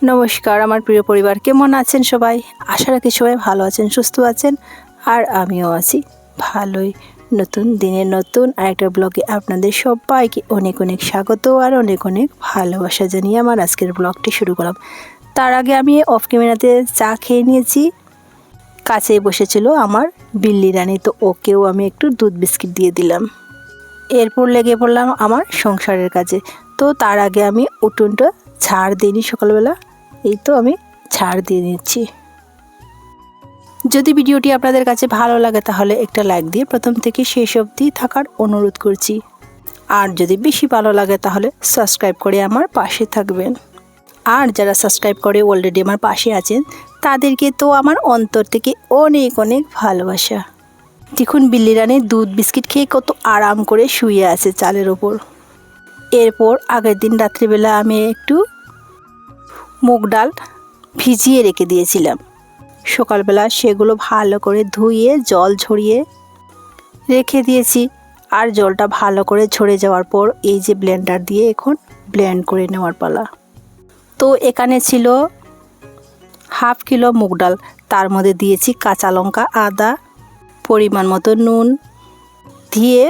নমস্কার আমার প্রিয় পরিবার, কেমন আছেন সবাই? আশা রাখি সবাই ভালো আছেন, সুস্থ আছেন, আর আমিও আছি ভালোই। নতুন দিনের নতুন আরেকটা ব্লগে আপনাদের সবাইকে অনেক অনেক স্বাগত আর অনেক অনেক ভালোবাসা জানিয়ে আমার আজকের ব্লগটি শুরু করলাম। তার আগে আমি অফ ক্যামেরাতে চা খেয়ে নিয়েছি। কাছেই বসেছিল আমার বিল্লি রানী, তো ওকেও আমি একটু দুধ বিস্কিট দিয়ে দিলাম। এরপর লেগে পড়লাম আমার সংসারের কাজে। তো তার আগে আমি উঠোনটা ঝাড় দিইনি সকালবেলা, এই তো আমি ঝাড় দিয়ে নিচ্ছি। যদি ভিডিওটি আপনাদের কাছে ভালো লাগে তাহলে একটা লাইক দিয়ে প্রথম থেকে শেষ অবধি থাকার অনুরোধ করছি। আর যদি বেশি ভালো লাগে তাহলে সাবস্ক্রাইব করে আমার পাশে থাকবেন। আর যারা সাবস্ক্রাইব করে অলরেডি আমার পাশে আছেন তাদেরকে তো আমার অন্তর থেকে অনেক অনেক ভালোবাসা। দেখুন বিল্লি রানী দুধ বিস্কিট খেয়ে কত আরাম করে শুয়ে আছে চালের ওপর। এরপর আগের দিন রাত্রিবেলা আমি একটু মুগ ডাল ভিজিয়ে রেখে দিয়েছিলাম। সকালবেলা সেগুলো ভালো করে ধুয়ে জল ঝরিয়ে রেখে দিয়েছি। আর জলটা ভালো করে ঝরে যাওয়ার পর এই যে ব্লেন্ডার দিয়ে এখন ব্লেন্ড করে নেওয়ার পালা। তো এখানে ছিল হাফ কিলো মুগ ডাল, তার মধ্যে দিয়েছি কাঁচা লঙ্কা, আদা, পরিমাণ মতো নুন দিয়ে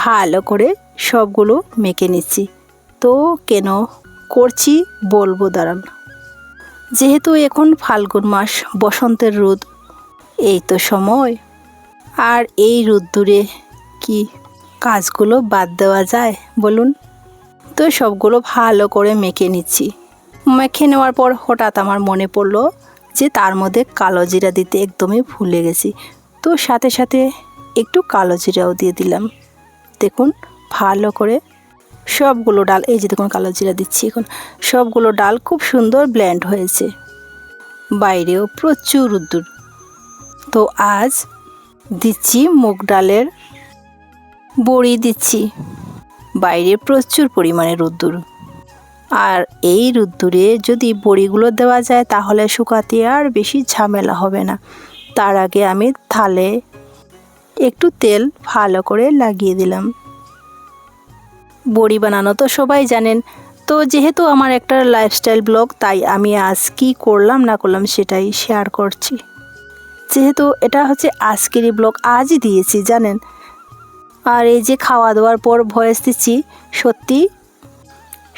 ভালো করে সবগুলো মেখে নিচ্ছি। তো কেন করছি বলবো দাঁড়ান। যেহেতু এখন ফাল্গুন মাস, বসন্তের রোদ, এই তো সময়, আর এই রোদ্দুরে কি কাজগুলো বাদ দেওয়া যায় বলুন? তো সবগুলো ভালো করে মেখে নিচ্ছি। মেখে নেওয়ার পর হঠাৎ আমার মনে পড়লো যে তার মধ্যে কালো জিরা দিতে একদমই ভুলে গেছি। তো সাথে সাথে একটু কালো জিরাও দিয়ে দিলাম। দেখুন ভালো করে সবগুলো ডাল, এই যে দেখুন কালো জিরা দিচ্ছি এখন, সবগুলো ডাল খুব সুন্দর ব্লেন্ড হয়েছে। বাইরেও প্রচুর রোদ্দুর। তো আজ দিচ্ছি মুগ ডালের বড়ি দিচ্ছি। বাইরে প্রচুর পরিমাণে রোদ্দুর, আর এই রোদ্দুরে যদি বড়িগুলো দেওয়া যায় তাহলে শুকাতে আর বেশি ঝামেলা হবে না। তার আগে আমি থালে একটু তেল ভালো করে লাগিয়ে দিলাম। বড়ি বানানো তো সবাই জানেন। তো যেহেতু আমার একটা লাইফস্টাইল ব্লগ, তাই আমি আজ কী করলাম না করলাম সেটাই শেয়ার করছি। যেহেতু এটা হচ্ছে আজকেরই ব্লগ, আজই দিয়েছি জানেন। আর এই যে খাওয়া দাওয়ার পর ভয়েস দিচ্ছি, সত্যি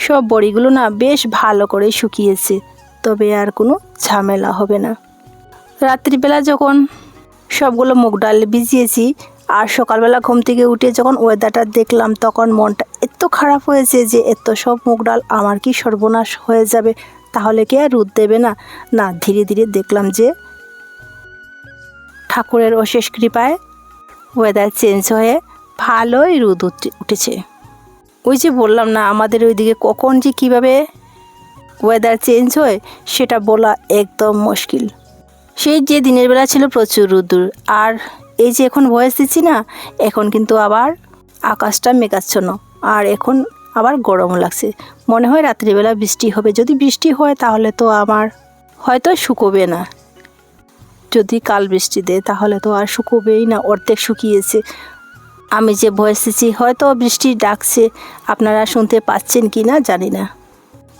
সব বড়িগুলো না বেশ ভালো করে শুকিয়েছে, তবে আর কোনো ঝামেলা হবে না। রাত্রিবেলা যখন সবগুলো মুগ ডাল ভিজিয়েছি আর সকালবেলা ঘুম থেকে উঠে যখন ওয়েদারটা দেখলাম তখন মনটা এত খারাপ হয়েছে যে এত সব মুগ ডাল আমার কি সর্বনাশ হয়ে যাবে, তাহলে কি আর রোদ দেবে না? না, ধীরে ধীরে দেখলাম যে ঠাকুরের অশেষ কৃপায় ওয়েদার চেঞ্জ হয়ে ভালোই রোদ উঠেছে। ওই যে বললাম না, আমাদের ওইদিকে কখন যে কীভাবে ওয়েদার চেঞ্জ হয় সেটা বলা একদম মুশকিল। সেই যে দিনের বেলা ছিল প্রচুর রোদ্দুর, আর এই যে এখন ভয়েস দিচ্ছি না, এখন কিন্তু আবার আকাশটা মেঘাচ্ছন্ন, আর এখন আবার গরমও লাগছে। মনে হয় রাত্রিবেলা বৃষ্টি হবে। যদি বৃষ্টি হয় তাহলে তো আমার হয়তো শুকোবে না। যদি কাল বৃষ্টি দেয় তাহলে তো আর শুকোবেই না, অর্ধেক শুকিয়েছে। আমি যে ভয়েস দিচ্ছি হয়তো বৃষ্টি ডাকছে, আপনারা শুনতে পাচ্ছেন কি না জানি না।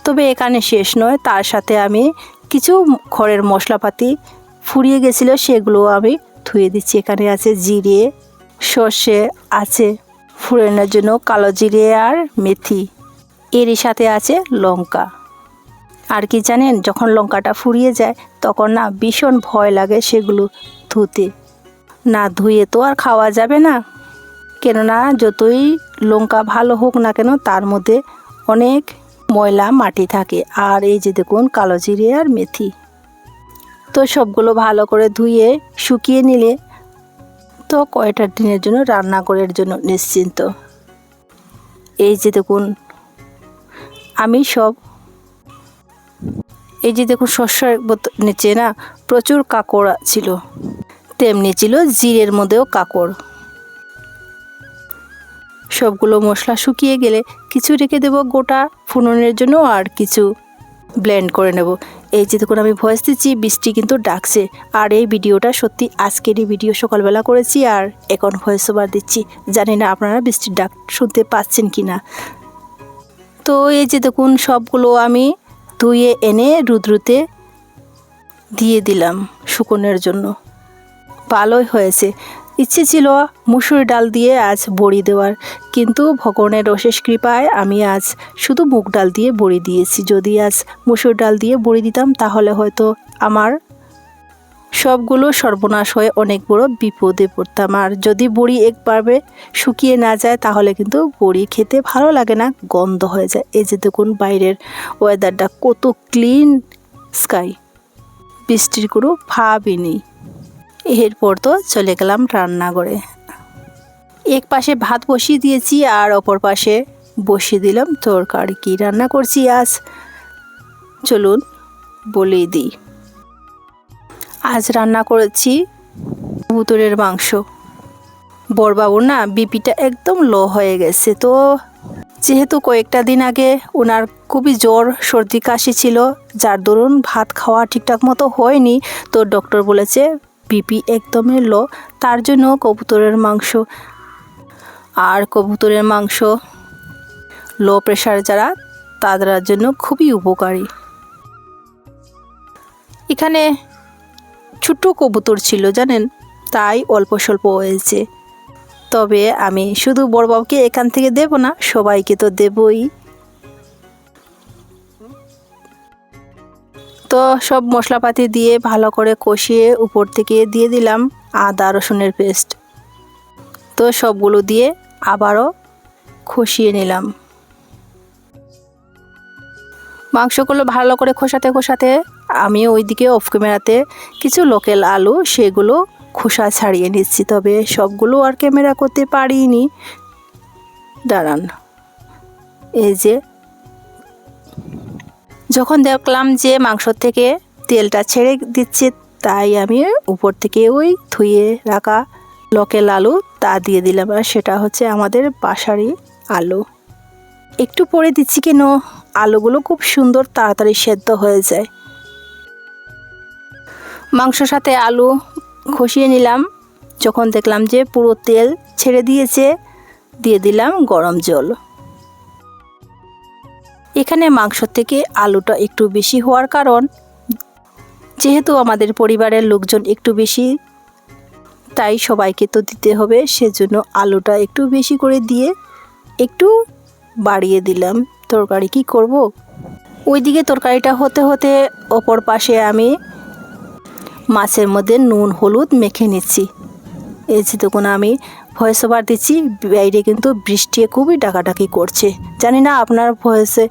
তবে এখানে শেষ নয়, তার সাথে আমি কিছু ঘরের মশলাপাতি ফুরিয়ে গেছিলো সেগুলো আমি ধুয়ে দিচ্ছি। এখানে আছে জিরে, সর্ষে আছে ফোড়নের জন্য কালো জিরে আর মেথি, এরই সাথে আছে লঙ্কা। আর কি জানেন, যখন লঙ্কাটা ফুরিয়ে যায় তখন না ভীষণ ভয় লাগে সেগুলো ধুতে। না ধুয়ে তো আর খাওয়া যাবে না, কেননা যতই লঙ্কা ভালো হোক না কেন তার মধ্যে অনেক ময়লা মাটি থাকে। আর এই যে দেখুন কালো জিরে আর মেথি, তো সবগুলো ভালো করে ধুয়ে শুকিয়ে নিলে তো কয়টা দিনের জন্য রান্নাঘরের জন্য নিশ্চিন্ত। এই যে দেখুন আমি সব, এই যে দেখুন শস্যের নিচে না প্রচুর কাঁকড় ছিল, তেমনি ছিল জিরের মধ্যেও কাঁকড়। সবগুলো মশলা শুকিয়ে গেলে কিছু রেখে দেবো গোটা ফোড়নের জন্য, আর কিছু ব্লেন্ড করে নেব। এই যে দেখুন আমি ভয়েস দিচ্ছি, বৃষ্টি কিন্তু ডাকছে। আর এই ভিডিওটা সত্যি আজকেরই ভিডিও, সকালবেলা করেছি আর এখন ভয়েস ওভার দিচ্ছি। জানি না আপনারা বৃষ্টির ডাক শুনতে পাচ্ছেন কি না। তো এই যে দেখুন সবগুলো আমি ধুয়ে এনে রুদ্রুতে দিয়ে দিলাম শুকনোর জন্য। ভালোই হয়েছে। ইচ্ছে ছিল মুসুর ডাল দিয়ে আজ বড়ি দেওয়ার, কিন্তু ভগবানের অশেষ কৃপায় আমি আজ শুধু মুগ ডাল দিয়ে বড়ি দিয়েছি। যদি আজ মুসুর ডাল দিয়ে বড়ি দিতাম তাহলে হয়তো আমার সবগুলো সর্বনাশ হয়ে অনেক বড় বিপদে পড়তাম। আর যদি বড়ি একবারে শুকিয়ে না যায় তাহলে কিন্তু বড়ি খেতে ভালো লাগে না, গন্ধ হয়ে যায়। এই যে দেখুন বাইরের ওয়েদারটা কত ক্লিন স্কাই, বৃষ্টির কোনো ভাবই নেই। এরপর তো চলে গেলাম রান্নাঘরে। এক পাশে ভাত বসিয়ে দিয়েছি আর অপর পাশে বসিয়ে দিলাম তরকারি। কী রান্না করছি আজ চলুন বলেই দিই। আজ রান্না করেছি কবুতরের মাংস। বড়বাবুর না বিপিটা একদম লো হয়ে গেছে, তো যেহেতু কয়েকটা দিন আগে ওনার খুবই জ্বর সর্দি কাশি ছিল, যার দরুন ভাত খাওয়া ঠিকঠাক মতো হয়নি, তো ডক্টর বলেছে বিপি একদমই লো। তার জন্য কবুতরের মাংস, আর কবুতরের মাংস লো প্রেশার যারা তাদের জন্য খুবই উপকারী। এখানে ছোট কবুতর ছিল জানেন, তাই অল্প স্বল্প হয়েছে। তবে আমি শুধু বড়বাবুকে এখান থেকে দেব না, সবাইকে তো দেবই। তো সব মশলাপাতি দিয়ে ভালো করে কষিয়ে উপর থেকে দিয়ে দিলাম আদা রসুনের পেস্ট। তো সবগুলো দিয়ে আবারও কষিয়ে নিলাম। মাংসগুলো ভালো করে কষাতে আমি ওইদিকে অফ ক্যামেরাতে কিছু লোকাল আলু সেগুলো খোসা ছাড়িয়ে নিচ্ছি, তবে সবগুলো আর ক্যামেরা করতে পারিনি। দাঁড়ান, এই যে যখন দেখলাম যে মাংস থেকে তেলটা ছেড়ে দিচ্ছে, তাই আমি উপর থেকে ওই ধুয়ে রাখা লোকাল আলু তা দিয়ে দিলাম। আর সেটা হচ্ছে আমাদের বাসারই আলু। একটু পরে দিচ্ছি কেন আলুগুলো খুব সুন্দর তাড়াতাড়ি সেদ্ধ হয়ে যায়। মাংসর সাথে আলু কষিয়ে নিলাম। যখন দেখলাম যে পুরো তেল ছেড়ে দিয়েছে, দিয়ে দিলাম গরম জল। এখানে মাংস থেকে আলুটা একটু বেশি হওয়ার কারণ, যেহেতু আমাদের পরিবারের লোকজন একটু বেশি, তাই সবাইকে তো দিতে হবে, সেজন্য আলুটা একটু বেশি করে দিয়ে একটু বাড়িয়ে দিলাম। তরকারি কি করব, ওইদিকে তরকারিটা হতে হতে অপর পাশে আমি মাছের মধ্যে নুন হলুদ মেখে নিচ্ছি। এই যে দেখুন আমি ভয়েস ওভার দিচ্ছি, বাইরে কিন্তু বৃষ্টি খুবই ডাকাডাকি করছে। জানি না আপনার ভয়েসে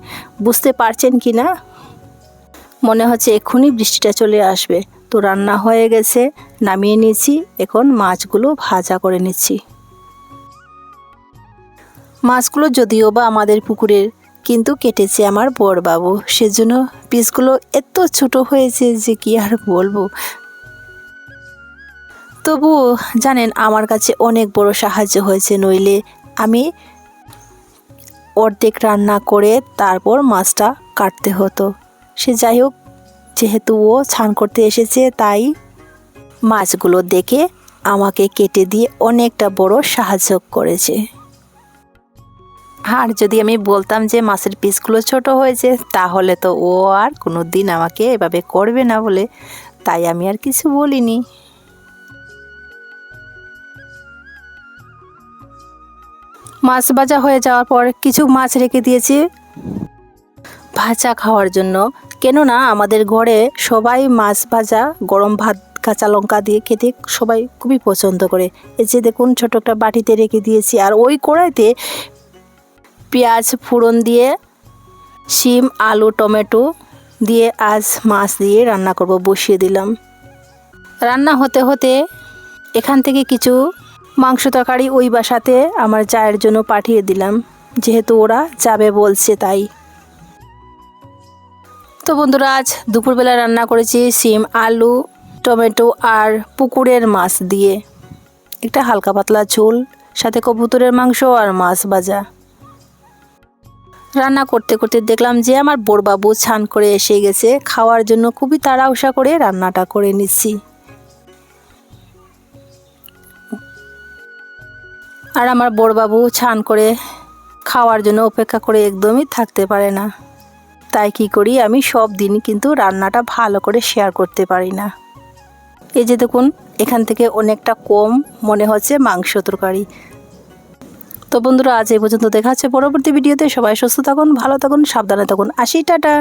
বুঝতে পারছেন কি না, মনে হচ্ছে এক্ষুনি বৃষ্টিটা চলে আসবে। তো রান্না হয়ে গেছে, নামিয়ে নিয়েছি। এখন মাছগুলো ভাজা করে নিচ্ছি। মাছগুলো যদিও বা আমাদের পুকুরের, কিন্তু কেটেছে আমার বড়বাবু, সেজন্য পিসগুলো এত ছোট হয়েছে যে কি আর বলবো। তবু জানেন আমার কাছে অনেক বড় সাহায্য হয়েছে, নইলে আমি অর্ধেক রান্না করে তারপর মাছটা কাটতে হতো। সে যাই হোক, যেহেতু ও ছান করতে এসেছে তাই মাছগুলো দেখে আমাকে কেটে দিয়ে অনেকটা বড় সাহায্য করেছে। আর যদি আমি বলতাম যে মাছের পিসগুলো ছোট হয়েছে, তাহলে তো ও আর কোনো দিন আমাকে এভাবে করবে না বলে, তাই আমি আর কিছু বলিনি। মাছ ভাজা হয়ে যাওয়ার পর কিছু মাছ রেখে দিয়েছি ভাজা খাওয়ার জন্য, কেননা আমাদের ঘরে সবাই মাছ ভাজা গরম ভাত কাঁচা লঙ্কা দিয়ে খেতে সবাই খুবই পছন্দ করে। এই যে দেখুন ছোট একটা বাটিতে রেখে দিয়েছি, আর ওই কড়াইতে পেঁয়াজ ফোড়ন দিয়ে শিম আলু টমেটো দিয়ে আজ মাছ দিয়ে রান্না করব, বসিয়ে দিলাম। রান্না হতে হতে এখান থেকে কিছু মাংস তরকারি ওই বাসাতে আমার চায়ের জন্য পাঠিয়ে দিলাম, যেহেতু ওরা যাবে বলছে তাই। তো বন্ধুরা, আজ দুপুরবেলা রান্না করেছি শিম আলু টমেটো আর পুকুরের মাছ দিয়ে একটা হালকা পাতলা ঝোল, সাথে কবুতরের মাংস আর মাছ ভাজা। রান্না করতে করতে দেখলাম যে আমার বড়বাবু ছান করে এসে গেছে, খাওয়ার জন্য খুবই তাড়াহুড়া করে রান্নাটা করে নিচ্ছি। আর আমার বড়বাবু ছান করে খাওয়ার জন্য অপেক্ষা করে একদমই থাকতে পারে না। তাই কি করি, আমি সব দিন কিন্তু রান্নাটা ভালো করে শেয়ার করতে পারি না। এই যে দেখুন, এখান থেকে অনেকটা কম মনে হচ্ছে মাংস তরকারি। তো বন্ধুরা, আজ এই পর্যন্ত। দেখা হচ্ছে পরবর্তী ভিডিওতে। সবাই সুস্থ থাকুন, ভালো থাকুন, সাবধানে থাকুন। আসি, টাটা।